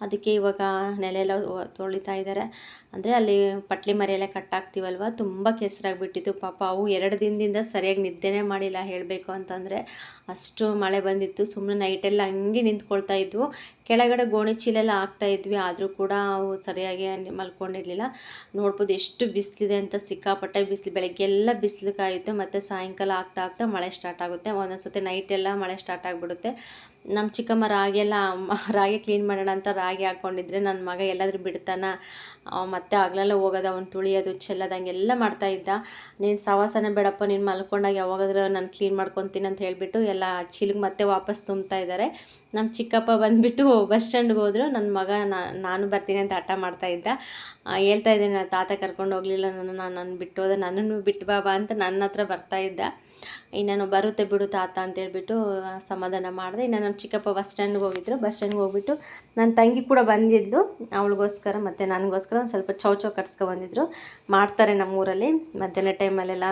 ಅದಕ್ಕೆ ಇವಾಗ ನೆಲೆಲ್ಲ ತೊಳಿತಾ ಇದ್ದಾರೆ. ಅಂದರೆ ಅಲ್ಲಿ ಪಟ್ಲಿ ಮರೆಯೆಲ್ಲ ಕಟ್ಟಾಕ್ತೀವಲ್ವ, ತುಂಬ ಕೆಸರಾಗಿಬಿಟ್ಟಿತ್ತು ಪಾಪ. ಅವು 2 ದಿನದಿಂದ ಸರಿಯಾಗಿ ನಿದ್ದೆನೇ ಮಾಡಿಲ್ಲ ಹೇಳಬೇಕು ಅಂತಂದರೆ, ಅಷ್ಟು ಮಳೆ ಬಂದಿತ್ತು. ಸುಮ್ಮನೆ ನೈಟೆಲ್ಲ ಹಂಗೆ ನಿಂತ್ಕೊಳ್ತಾ ಇದ್ವು. ಕೆಳಗಡೆ ಗೋಣಿ ಚೀಲೆಲ್ಲ ಹಾಕ್ತಾಯಿದ್ವಿ, ಆದರೂ ಕೂಡ ಅವು ಸರಿಯಾಗಿ ಮಲ್ಕೊಂಡಿರಲಿಲ್ಲ. ನೋಡ್ಬೋದು ಎಷ್ಟು ಬಿಸಿಲಿದೆ ಅಂತ, ಸಿಕ್ಕಾಪಟ್ಟೆ ಬಿಸಿಲು. ಬೆಳಗ್ಗೆಲ್ಲ ಬಿಸಿಲು ಕಾಯುತ್ತೆ, ಮತ್ತು ಸಾಯಂಕಾಲ ಆಗ್ತಾ ಮಳೆ ಸ್ಟಾರ್ಟ್ ಆಗುತ್ತೆ. ಒಂದೊಂದು ಸತಿ ನೈಟೆಲ್ಲ ಮಳೆ ಸ್ಟಾರ್ಟ್ ಆಗಿಬಿಡುತ್ತೆ. ನಮ್ಮ ಚಿಕ್ಕಮ್ಮ ರಾಗಿ ಕ್ಲೀನ್ ಮಾಡೋಣ ಅಂತ ರಾಗಿ ಹಾಕ್ಕೊಂಡಿದ್ರೆ ನನ್ನ ಮಗ ಎಲ್ಲಾದರೂ ಬಿಡ್ತಾನ, ಮತ್ತೆ ಆಗಲೆಲ್ಲ ಹೋಗೋದು, ಅವ್ನು ತುಳಿಯೋದು ಚೆಲ್ಲೋದು ಹಂಗೆಲ್ಲ ಮಾಡ್ತಾಯಿದ್ದ. ನೀನು ಸವಾಸನೆ ಬೇಡಪ್ಪ, ನೀನು ಮಲ್ಕೊಂಡಾಗ ಯಾವಾಗಾದ್ರೂ ನಾನು ಕ್ಲೀನ್ ಮಾಡ್ಕೊತೀನಿ ಅಂತ ಹೇಳಿಬಿಟ್ಟು ಎಲ್ಲ ಚೀಲಿಗೆ ಮತ್ತೆ ವಾಪಸ್ ತುಂಬ್ತಾ ಇದ್ದಾರೆ. ನಮ್ಮ ಚಿಕ್ಕಪ್ಪ ಬಂದುಬಿಟ್ಟು ಬಸ್ ಸ್ಟ್ಯಾಂಡ್ಗೆ ಹೋದ್ರು. ನನ್ನ ಮಗ ನಾನು ಬರ್ತೀನಿ ಅಂತ ಹಠ ಮಾಡ್ತಾಯಿದ್ದ. ಹೇಳ್ತಾ ಇದ್ದೀನಿ, ತಾತ ಕರ್ಕೊಂಡು ಹೋಗಲಿಲ್ಲ ನಾನು ಬಿಟ್ಟು ಹೋದೆ, ನನ್ನನ್ನು ಬಿಟ್ಟು ಬಾಬಾ ಅಂತ ನನ್ನ ಹತ್ರ ಬರ್ತಾಯಿದ್ದ. ಇನ್ನೇನು ಬರುತ್ತೆ ಬಿಡು ತಾತ ಅಂತೇಳ್ಬಿಟ್ಟು ಸಮಾಧಾನ ಮಾಡಿದೆ. ಇನ್ನು ನಮ್ಮ ಚಿಕ್ಕಪ್ಪ ಬಸ್ ಸ್ಟ್ಯಾಂಡ್ಗೆ ಹೋಗಿದ್ರು. ಬಸ್ ಸ್ಟ್ಯಾಂಡ್ಗೆ ಹೋಗ್ಬಿಟ್ಟು ನನ್ನ ತಂಗಿ ಕೂಡ ಬಂದಿದ್ದು, ಅವಳಿಗೋಸ್ಕರ ಮತ್ತು ನನಗೋಸ್ಕರ ಒಂದು ಸ್ವಲ್ಪ ಚೌ ಕಟ್ಸ್ಕೊಬಂದಿದ್ರು. ಮಾಡ್ತಾರೆ ನಮ್ಮೂರಲ್ಲಿ ಮಧ್ಯಾಹ್ನ ಟೈಮಲ್ಲೆಲ್ಲ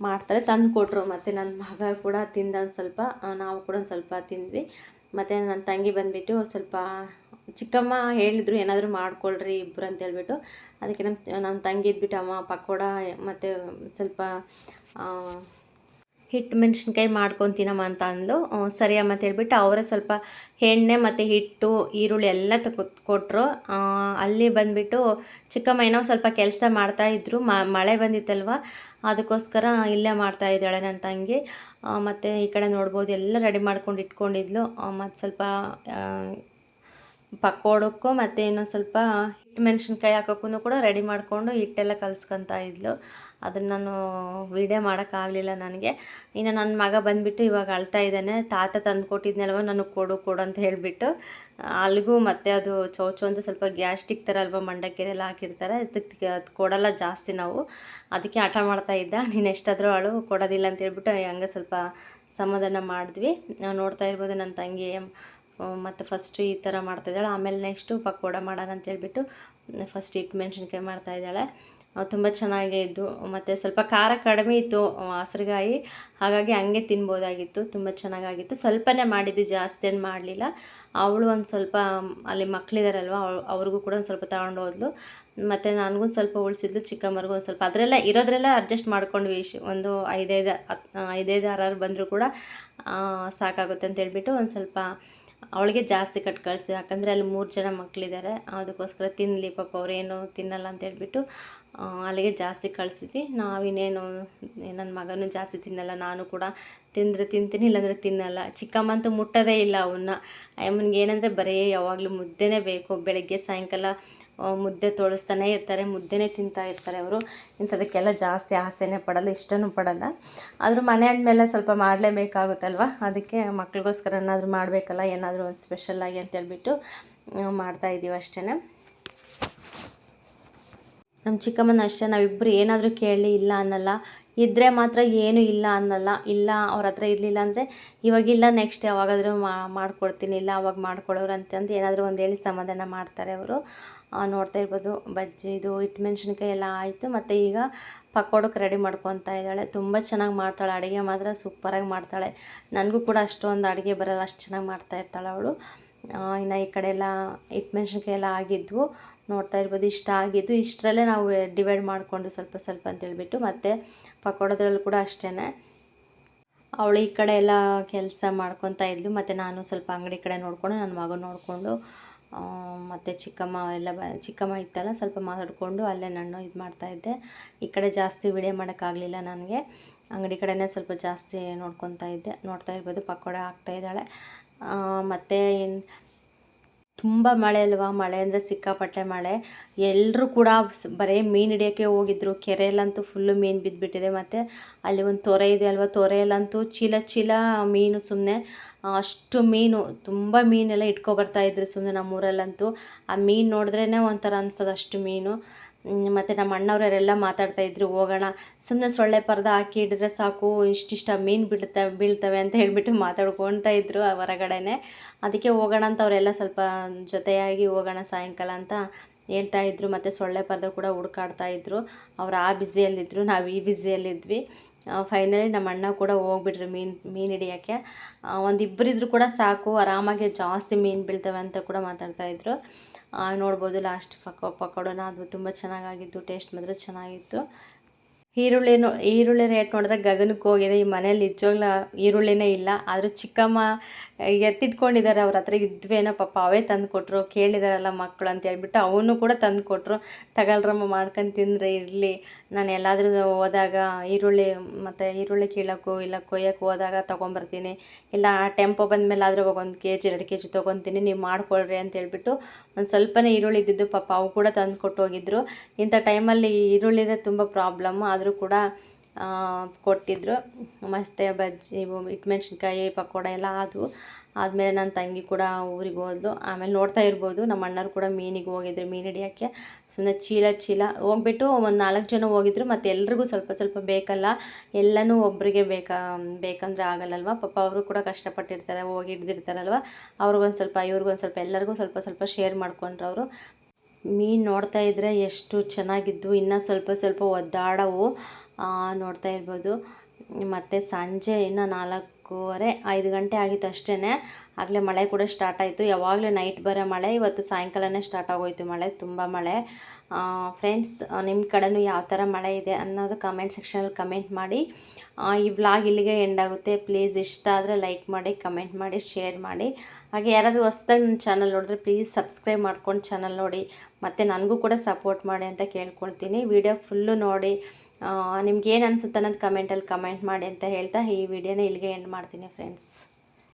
ಮಾಡ್ತಾರೆ, ತಂದು ಕೊಟ್ಟರು. ಮತ್ತು ನನ್ನ ಮಗ ಕೂಡ ತಿಂದ ಒಂದು ಸ್ವಲ್ಪ, ನಾವು ಕೂಡ ಒಂದು ಸ್ವಲ್ಪ ತಿಂದ್ವಿ. ಮತ್ತು ನನ್ನ ತಂಗಿ ಬಂದುಬಿಟ್ಟು ಸ್ವಲ್ಪ, ಚಿಕ್ಕಮ್ಮ ಹೇಳಿದ್ರು ಏನಾದರೂ ಮಾಡ್ಕೊಳ್ರಿ ಇಬ್ಬರು ಅಂತೇಳ್ಬಿಟ್ಟು. ಅದಕ್ಕೆ ನಮ್ಮ ತಂಗಿ ಇದ್ಬಿಟ್ಟು ಅಮ್ಮ ಪಕೋಡ ಮತ್ತು ಸ್ವಲ್ಪ ಹಿಟ್ಟು ಮೆಣಸಿನ್ಕಾಯಿ ಮಾಡ್ಕೊತೀನಮ್ಮ ಅಂತ ಅಂದು, ಸರಿ ಅಮ್ಮ ಅಂತ ಹೇಳ್ಬಿಟ್ಟು ಅವರೇ ಸ್ವಲ್ಪ ಎಣ್ಣೆ ಮತ್ತು ಹಿಟ್ಟು ಈರುಳ್ಳಿ ಎಲ್ಲ ಕೊಟ್ಟರು. ಅಲ್ಲಿ ಬಂದುಬಿಟ್ಟು ಚಿಕ್ಕಮ್ಮ ಏನೋ ಸ್ವಲ್ಪ ಕೆಲಸ ಮಾಡ್ತಾಯಿದ್ರು. ಮಳೆ ಬಂದಿತ್ತಲ್ವ, ಅದಕ್ಕೋಸ್ಕರ ಇಲ್ಲೇ ಮಾಡ್ತಾಯಿದ್ದಾಳೆ ನನ್ನ ತಂಗಿ. ಮತ್ತು ಈ ಕಡೆ ನೋಡ್ಬೋದು ಎಲ್ಲ ರೆಡಿ ಮಾಡ್ಕೊಂಡು ಇಟ್ಕೊಂಡಿದ್ಲು. ಮತ್ತು ಸ್ವಲ್ಪ ಪಕೋಡಕ್ಕೂ ಮತ್ತು ಇನ್ನೊಂದು ಸ್ವಲ್ಪ ಹಿಟ್ಟು ಮೆಣಸಿನ್ಕಾಯಿ ಹಾಕೋಕ್ಕೂ ಕೂಡ ರೆಡಿ ಮಾಡಿಕೊಂಡು ಹಿಟ್ಟೆಲ್ಲ ಕಲಿಸ್ಕೊತಾ ಇದ್ಲು. ಅದನ್ನು ನಾನು ವೀಡಿಯೋ ಮಾಡೋಕ್ಕಾಗಲಿಲ್ಲ ನನಗೆ. ಇನ್ನು ನನ್ನ ಮಗ ಬಂದುಬಿಟ್ಟು ಇವಾಗ ಅಳ್ತಾ ಇದ್ದಾನೆ, ತಾತ ತಂದು ಕೊಟ್ಟಿದ್ನಲ್ವ ನನಗೆ ಕೊಡು ಅಂತ ಹೇಳಿಬಿಟ್ಟು. ಅಲ್ಲಿಗೂ ಮತ್ತು ಅದು ಚೌಚು ಅಂತ ಸ್ವಲ್ಪ ಗ್ಯಾಸ್ಟಿಕ್ ಥರ ಅಲ್ವ, ಮಂಡಕ್ಕೆಲ್ಲ ಹಾಕಿರ್ತಾರೆ, ಅದಕ್ಕೆ ಅದು ಕೊಡೋಲ್ಲ ಜಾಸ್ತಿ ನಾವು. ಅದಕ್ಕೆ ಹಠ ಮಾಡ್ತಾಯಿದ್ದ, ನೀನು ಎಷ್ಟಾದರೂ ಅಳು ಕೊಡೋದಿಲ್ಲ ಅಂತ ಹೇಳ್ಬಿಟ್ಟು ಹಂಗೆ ಸ್ವಲ್ಪ ಸಮಾಧಾನ ಮಾಡಿದ್ವಿ. ನಾವು ನೋಡ್ತಾ ಇರ್ಬೋದು ನನ್ನ ತಂಗಿ ಮತ್ತು ಫಸ್ಟು ಈ ಥರ ಮಾಡ್ತಾಯಿದ್ದಾಳೆ. ಆಮೇಲೆ ನೆಕ್ಸ್ಟು ಪಕೋಡ ಮಾಡೋಣ ಅಂತೇಳ್ಬಿಟ್ಟು ಫಸ್ಟ್ ಹಿಟ್ಟು ಮೆಣಸಿನ್ಕಾಯಿ ಮಾಡ್ತಾಯಿದ್ದಾಳೆ. ತುಂಬ ಚೆನ್ನಾಗೇ ಇದ್ದು, ಮತ್ತು ಸ್ವಲ್ಪ ಖಾರ ಕಡಿಮೆ ಇತ್ತು ಹಸ್ರುಗಾಯಿ, ಹಾಗಾಗಿ ಹಂಗೆ ತಿನ್ಬೋದಾಗಿತ್ತು. ತುಂಬ ಚೆನ್ನಾಗಾಗಿತ್ತು. ಸ್ವಲ್ಪನೇ ಮಾಡಿದ್ದು, ಜಾಸ್ತಿ ಏನು ಮಾಡಲಿಲ್ಲ. ಅವಳು ಒಂದು ಸ್ವಲ್ಪ ಅಲ್ಲಿ ಮಕ್ಕಳಿದಾರಲ್ವ, ಅವ್ರಿಗೂ ಕೂಡ ಒಂದು ಸ್ವಲ್ಪ ತಗೊಂಡು ಹೋದ್ಲು. ಮತ್ತು ನನಗೂ ಸ್ವಲ್ಪ ಉಳಿಸಿದ್ಲು, ಚಿಕ್ಕಮ್ಮರಿಗೂ ಒಂದು ಸ್ವಲ್ಪ. ಅದರೆಲ್ಲ ಇರೋದ್ರೆಲ್ಲ ಅಡ್ಜಸ್ಟ್ ಮಾಡ್ಕೊಂಡ್ವಿ. ಒಂದು 5-6 ಬಂದರೂ ಕೂಡ ಸಾಕಾಗುತ್ತೆ ಅಂತ ಹೇಳ್ಬಿಟ್ಟು ಒಂದು ಸ್ವಲ್ಪ ಅವಳಿಗೆ ಜಾಸ್ತಿ ಕಟ್ ಕಳಿಸಿ, ಯಾಕಂದರೆ ಅಲ್ಲಿ 3 ಜನ ಮಕ್ಕಳಿದ್ದಾರೆ, ಅದಕ್ಕೋಸ್ಕರ ತಿನ್ನಲಿ ಪಾಪ, ಅವ್ರೇನು ತಿನ್ನಲ್ಲ ಅಂತ ಹೇಳ್ಬಿಟ್ಟು ಅಲ್ಲಿಗೆ ಜಾಸ್ತಿ ಕಳಿಸಿದ್ವಿ. ನಾವಿನ್ನೇನು, ನನ್ನ ಮಗನೂ ಜಾಸ್ತಿ ತಿನ್ನಲ್ಲ, ನಾನು ಕೂಡ ತಿಂದರೆ ತಿಂತೀನಿ, ಇಲ್ಲಾಂದರೆ ತಿನ್ನಲ್ಲ. ಚಿಕ್ಕಮ್ಮ ಅಂತೂ ಮುಟ್ಟೋದೇ ಇಲ್ಲ ಅವನ್ನ. ಅಮ್ಮನಿಗೆ ಏನಂದರೆ ಬರೀ ಯಾವಾಗಲೂ ಮುದ್ದೆನೇ ಬೇಕು. ಬೆಳಗ್ಗೆ ಸಾಯಂಕಾಲ ಮುದ್ದೆ ತೋಳಿಸ್ತಾನೆ ಇರ್ತಾರೆ, ಮುದ್ದೆನೇ ತಿಂತಾ ಇರ್ತಾರೆ ಅವರು. ಇಂಥದಕ್ಕೆಲ್ಲ ಜಾಸ್ತಿ ಆಸೆನೇ ಪಡಲ್ಲ, ಇಷ್ಟನೂ ಪಡಲ್ಲ. ಆದರೂ ಮನೆ ಅಂದಮೇಲೆ ಸ್ವಲ್ಪ ಮಾಡಲೇಬೇಕಾಗುತ್ತಲ್ವ, ಅದಕ್ಕೆ ಮಕ್ಳಿಗೋಸ್ಕರ ಏನಾದರೂ ಮಾಡಬೇಕಲ್ಲ, ಏನಾದರೂ ಒಂದು ಸ್ಪೆಷಲ್ಲಾಗಿ ಅಂತೇಳ್ಬಿಟ್ಟು ಮಾಡ್ತಾಯಿದ್ದೀವಿ ಅಷ್ಟೇ. ನಮ್ಮ ಚಿಕ್ಕಮ್ಮನ ಅಷ್ಟೇ, ನಾವಿಬ್ಬರು ಏನಾದರೂ ಕೇಳಲಿ ಇಲ್ಲ ಅನ್ನಲ್ಲ, ಇದ್ದರೆ ಮಾತ್ರ ಏನೂ ಇಲ್ಲ ಅನ್ನಲ್ಲ. ಇಲ್ಲ ಅವ್ರ ಹತ್ರ ಇರಲಿಲ್ಲ ಅಂದರೆ ಇವಾಗಿಲ್ಲ ನೆಕ್ಸ್ಟ್ ಯಾವಾಗಾದರೂ ಮಾಡ್ಕೊಡ್ತೀನಿ, ಇಲ್ಲ ಅವಾಗ ಮಾಡ್ಕೊಡೋರು ಅಂತಂದು ಏನಾದರೂ ಒಂದು ಹೇಳಿ ಸಮಾಧಾನ ಮಾಡ್ತಾರೆ ಅವರು. ನೋಡ್ತಾ ಇರ್ಬೋದು ಬಜ್ಜಿ, ಇದು ಹಿಟ್ಟು ಮೆಣಸಿನ್ಕಾಯಿ ಎಲ್ಲ ಆಯಿತು. ಮತ್ತು ಈಗ ಪಕೋಡಕ್ಕೆ ರೆಡಿ ಮಾಡ್ಕೊತಾ ಇದ್ದಾಳೆ. ತುಂಬ ಚೆನ್ನಾಗಿ ಮಾಡ್ತಾಳೆ ಅಡುಗೆ, ಮಾತ್ರ ಸೂಪರಾಗಿ ಮಾಡ್ತಾಳೆ. ನನಗೂ ಕೂಡ ಅಷ್ಟೊಂದು ಅಡುಗೆ ಬರೋಲ್ಲ, ಅಷ್ಟು ಚೆನ್ನಾಗಿ ಮಾಡ್ತಾಯಿರ್ತಾಳೆ ಅವಳು. ಇನ್ನು ಈ ಕಡೆ ಎಲ್ಲ ಹಿಟ್ಟು ಮೆಣಸಿನ್ಕಾಯಿ ಎಲ್ಲ ಆಗಿದ್ವು, ನೋಡ್ತಾ ಇರ್ಬೋದು ಇಷ್ಟ ಆಗಿದ್ದು. ಇಷ್ಟರಲ್ಲೇ ನಾವು ಡಿವೈಡ್ ಮಾಡಿಕೊಂಡು ಸ್ವಲ್ಪ ಸ್ವಲ್ಪ ಅಂತೇಳ್ಬಿಟ್ಟು. ಮತ್ತು ಪಕೋಡದ್ರಲ್ಲೂ ಕೂಡ ಅಷ್ಟೇ, ಅವಳು ಈ ಕಡೆ ಎಲ್ಲ ಕೆಲಸ ಮಾಡ್ಕೊತಾ ಇದ್ಲು, ಮತ್ತು ನಾನು ಸ್ವಲ್ಪ ಅಂಗಡಿ ಕಡೆ ನೋಡಿಕೊಂಡು ನನ್ನ ಮಗನ ನೋಡಿಕೊಂಡು, ಮತ್ತು ಚಿಕ್ಕಮ್ಮ ಇತ್ತಲ್ಲ, ಸ್ವಲ್ಪ ಮಾತಾಡಿಕೊಂಡು ಅಲ್ಲೇ ನಾನು ಇದು ಮಾಡ್ತಾಯಿದ್ದೆ. ಈ ಕಡೆ ಜಾಸ್ತಿ ವಿಡಿಯೋ ಮಾಡೋಕ್ಕಾಗಲಿಲ್ಲ ನನಗೆ, ಅಂಗಡಿ ಕಡೆನೇ ಸ್ವಲ್ಪ ಜಾಸ್ತಿ ನೋಡ್ಕೊತಾ ಇದ್ದೆ. ನೋಡ್ತಾ ಇರ್ಬೋದು ಪಕೋಡ ಹಾಕ್ತಾಯಿದ್ದಾಳೆ. ಮತ್ತು ತುಂಬ ಮಳೆ ಅಲ್ವಾ, ಮಳೆ ಅಂದರೆ ಸಿಕ್ಕಾಪಟ್ಟೆ ಮಳೆ. ಎಲ್ಲರೂ ಕೂಡ ಬರೀ ಮೀನು ಹಿಡಿಯೋಕ್ಕೆ ಹೋಗಿದ್ರು. ಕೆರೆಯಲ್ಲಂತೂ ಫುಲ್ಲು ಮೀನು ಬಿದ್ದುಬಿಟ್ಟಿದೆ. ಮತ್ತು ಅಲ್ಲಿ ಒಂದು ತೊರೆ ಇದೆ ಅಲ್ವ, ತೊರೆಯಲ್ಲಂತೂ ಚೀಲ ಮೀನು, ಸುಮ್ಮನೆ ಅಷ್ಟು ಮೀನು, ತುಂಬ ಮೀನೆಲ್ಲ ಇಟ್ಕೊಬರ್ತಾಯಿದ್ರು ಸುಮ್ಮನೆ. ನಮ್ಮೂರಲ್ಲಂತೂ ಆ ಮೀನು ನೋಡಿದ್ರೇ ಒಂಥರ ಅನ್ಸೋದು, ಅಷ್ಟು ಮೀನು. ಮತ್ತು ನಮ್ಮ ಅಣ್ಣವರೆಲ್ಲ ಮಾತಾಡ್ತಾಯಿದ್ರು, ಹೋಗೋಣ ಸುಮ್ಮನೆ ಸೊಳ್ಳೆ ಪರ್ದ ಹಾಕಿ ಹಿಡಿದ್ರೆ ಸಾಕು, ಇಷ್ಟಿಷ್ಟ ಮೀನು ಬೀಳ್ತವೆ ಅಂತ ಹೇಳ್ಬಿಟ್ಟು ಮಾತಾಡ್ಕೊಳ್ತಾ ಇದ್ರು ಹೊರಗಡೆನೆ. ಅದಕ್ಕೆ ಹೋಗೋಣ ಅಂತ ಅವರೆಲ್ಲ ಸ್ವಲ್ಪ ಜೊತೆಯಾಗಿ ಹೋಗೋಣ ಸಾಯಂಕಾಲ ಅಂತ ಹೇಳ್ತಾಯಿದ್ರು. ಮತ್ತು ಸೊಳ್ಳೆ ಪರ್ದ ಕೂಡ ಹುಡುಕಾಡ್ತಾಯಿದ್ರು. ಅವ್ರು ಆ ಬ್ಯುಸಿಯಲ್ಲಿದ್ದರು, ನಾವು ಈ ಬ್ಯುಸಿಯಲ್ಲಿದ್ವಿ. ಫೈನಲಿ ನಮ್ಮ ಅಣ್ಣ ಕೂಡ ಹೋಗ್ಬಿಟ್ರು ಮೀನು ಹಿಡಿಯೋಕ್ಕೆ. ಒಂದಿಬ್ಬರಿದ್ರು ಕೂಡ ಸಾಕು, ಆರಾಮಾಗಿ ಜಾಸ್ತಿ ಮೀನು ಬೀಳ್ತವೆ ಅಂತ ಕೂಡ ಮಾತಾಡ್ತಾಯಿದ್ರು. ನೋಡ್ಬೋದು ಲಾಸ್ಟ್ ಪಕೋಡನ, ಅದು ತುಂಬ ಚೆನ್ನಾಗಾಗಿತ್ತು, ಟೇಸ್ಟ್ ಮಾತ್ರ ಚೆನ್ನಾಗಿತ್ತು. ಈರುಳ್ಳಿ ರೇಟ್ ನೋಡಿದ್ರೆ ಗಗನಕ್ಕೆ ಹೋಗಿದೆ. ಈ ಮನೇಲಿ ನಿಜವಾಗ್ಲೂ ಈರುಳ್ಳಿನೇ ಇಲ್ಲ. ಆದರೂ ಚಿಕ್ಕಮ್ಮ ಎತ್ತಿಟ್ಕೊಂಡಿದ್ದಾರೆ, ಅವ್ರ ಹತ್ರ ಇದ್ವೇನೋ ಪಾಪ, ಅವೇ ತಂದು ಕೊಟ್ಟರು. ಕೇಳಿದಾರಲ್ಲ ಮಕ್ಕಳು ಅಂತ ಹೇಳ್ಬಿಟ್ಟು ಅವನು ಕೂಡ ತಂದು ಕೊಟ್ಟರು. ತಗೊಳ್ರಮ್ಮ ಮಾಡ್ಕೊಂಡು ತಿಂದರೆ ಇರಲಿ, ನಾನು ಎಲ್ಲಾದರೂ ಹೋದಾಗ ಈರುಳ್ಳಿ ಕೀಳೋಕ್ಕೂ ಇಲ್ಲ ಕೊಯ್ಯೋಕ್ಕೆ ಹೋದಾಗ ತೊಗೊಂಬರ್ತೀನಿ, ಇಲ್ಲ ಟೆಂಪೋ ಬಂದಮೇಲೆ ಆದರೂ 1 kg 2 kg ತೊಗೊತೀನಿ, ನೀವು ಮಾಡ್ಕೊಳ್ರಿ ಅಂತ ಹೇಳ್ಬಿಟ್ಟು ಒಂದು ಸ್ವಲ್ಪನೇ ಈರುಳ್ಳಿ ಇದ್ದಿದ್ದು ಪಾಪ ಅವು ಕೂಡ ತಂದು ಕೊಟ್ಟು ಹೋಗಿದ್ರು. ಇಂಥ ಟೈಮಲ್ಲಿ ಈರುಳ್ಳಿದೆ ತುಂಬ ಪ್ರಾಬ್ಲಮ್ಮು, ಆದರೂ ಕೂಡ ಕೊಟ್ಟಿದ್ದರು. ಮತ್ತು ಬಜ್ಜಿ, ಮೆಣಸಿನ್ಕಾಯಿ, ಪಕೋಡ ಎಲ್ಲ ಆದಮೇಲೆ ನನ್ನ ತಂಗಿ ಕೂಡ ಊರಿಗೆ ಹೋದ್ಲು. ಆಮೇಲೆ ನೋಡ್ತಾ ಇರ್ಬೋದು ನಮ್ಮ ಅಣ್ಣರು ಕೂಡ ಮೀನಿಗೆ ಹೋಗಿದ್ರು, ಮೀನು ಹಿಡಿಯೋಕ್ಕೆ. ಸುಮ್ಮನೆ ಚೀಲ ಹೋಗ್ಬಿಟ್ಟು ಒಂದು 4 ಜನ ಹೋಗಿದ್ರು. ಮತ್ತು ಎಲ್ರಿಗೂ ಸ್ವಲ್ಪ ಬೇಕಲ್ಲ, ಎಲ್ಲನೂ ಒಬ್ಬರಿಗೆ ಬೇಕಂದರೆ ಆಗಲ್ಲಲ್ವ. ಪಾಪ ಅವರು ಕೂಡ ಕಷ್ಟಪಟ್ಟಿರ್ತಾರೆ, ಹೋಗಿ ಹಿಡ್ದಿರ್ತಾರಲ್ವ, ಅವ್ರಿಗೊಂದು ಸ್ವಲ್ಪ ಇವ್ರಿಗೊಂದು ಸ್ವಲ್ಪ ಎಲ್ಲರಿಗೂ ಸ್ವಲ್ಪ ಶೇರ್ ಮಾಡ್ಕೊಂಡ್ರು ಅವರು. ಮೀನು ನೋಡ್ತಾ ಇದ್ದರೆ ಎಷ್ಟು ಚೆನ್ನಾಗಿದ್ದು, ಇನ್ನೂ ಸ್ವಲ್ಪ ಒದ್ದಾಡವು ನೋಡ್ತಾ ಇರ್ಬೋದು. ಮತ್ತು ಸಂಜೆ ಇನ್ನು 4:30 5 ಗಂಟೆ ಆಗಿತ್ತು ಅಷ್ಟೇ, ಆಗಲೇ ಮಳೆ ಕೂಡ ಸ್ಟಾರ್ಟ್ ಆಯಿತು. ಯಾವಾಗಲೂ ನೈಟ್ ಬರೋ ಮಳೆ ಇವತ್ತು ಸಾಯಂಕಾಲನೇ ಸ್ಟಾರ್ಟ್ ಆಗೋಯ್ತು ಮಳೆ, ತುಂಬ ಮಳೆ. ಫ್ರೆಂಡ್ಸ್, ನಿಮ್ಮ ಕಡೆನೂ ಯಾವ ಥರ ಮಳೆ ಇದೆ ಅನ್ನೋದು ಕಮೆಂಟ್ ಸೆಕ್ಷನಲ್ಲಿ ಕಮೆಂಟ್ ಮಾಡಿ. ಈ ವ್ಲಾಗ್ ಇಲ್ಲಿಗೆ ಎಂಡ್ ಆಗುತ್ತೆ. ಪ್ಲೀಸ್ ಇಷ್ಟ ಆದರೆ ಲೈಕ್ ಮಾಡಿ, ಕಮೆಂಟ್ ಮಾಡಿ, ಶೇರ್ ಮಾಡಿ. ಹಾಗೆ ಯಾರಾದರೂ ಹೊಸ್ದಾಗಿ ನನ್ನ ಚಾನಲ್ ನೋಡಿದ್ರೆ ಪ್ಲೀಸ್ ಸಬ್ಸ್ಕ್ರೈಬ್ ಮಾಡ್ಕೊಂಡು ಚಾನಲ್ ನೋಡಿ, ಮತ್ತು ನನಗೂ ಕೂಡ ಸಪೋರ್ಟ್ ಮಾಡಿ ಅಂತ ಕೇಳ್ಕೊಳ್ತೀನಿ. ವಿಡಿಯೋ ಫುಲ್ಲು ನೋಡಿ, ನಿಮ್ಗೇನು ಅನಿಸುತ್ತೆ ಅನ್ನೋದು ಕಮೆಂಟಲ್ಲಿ ಕಮೆಂಟ್ ಮಾಡಿ ಅಂತ ಹೇಳ್ತಾ ಈ ವಿಡಿಯೋನ ಇಲ್ಲಿಗೆ ಎಂಡ್ ಮಾಡ್ತೀನಿ ಫ್ರೆಂಡ್ಸ್.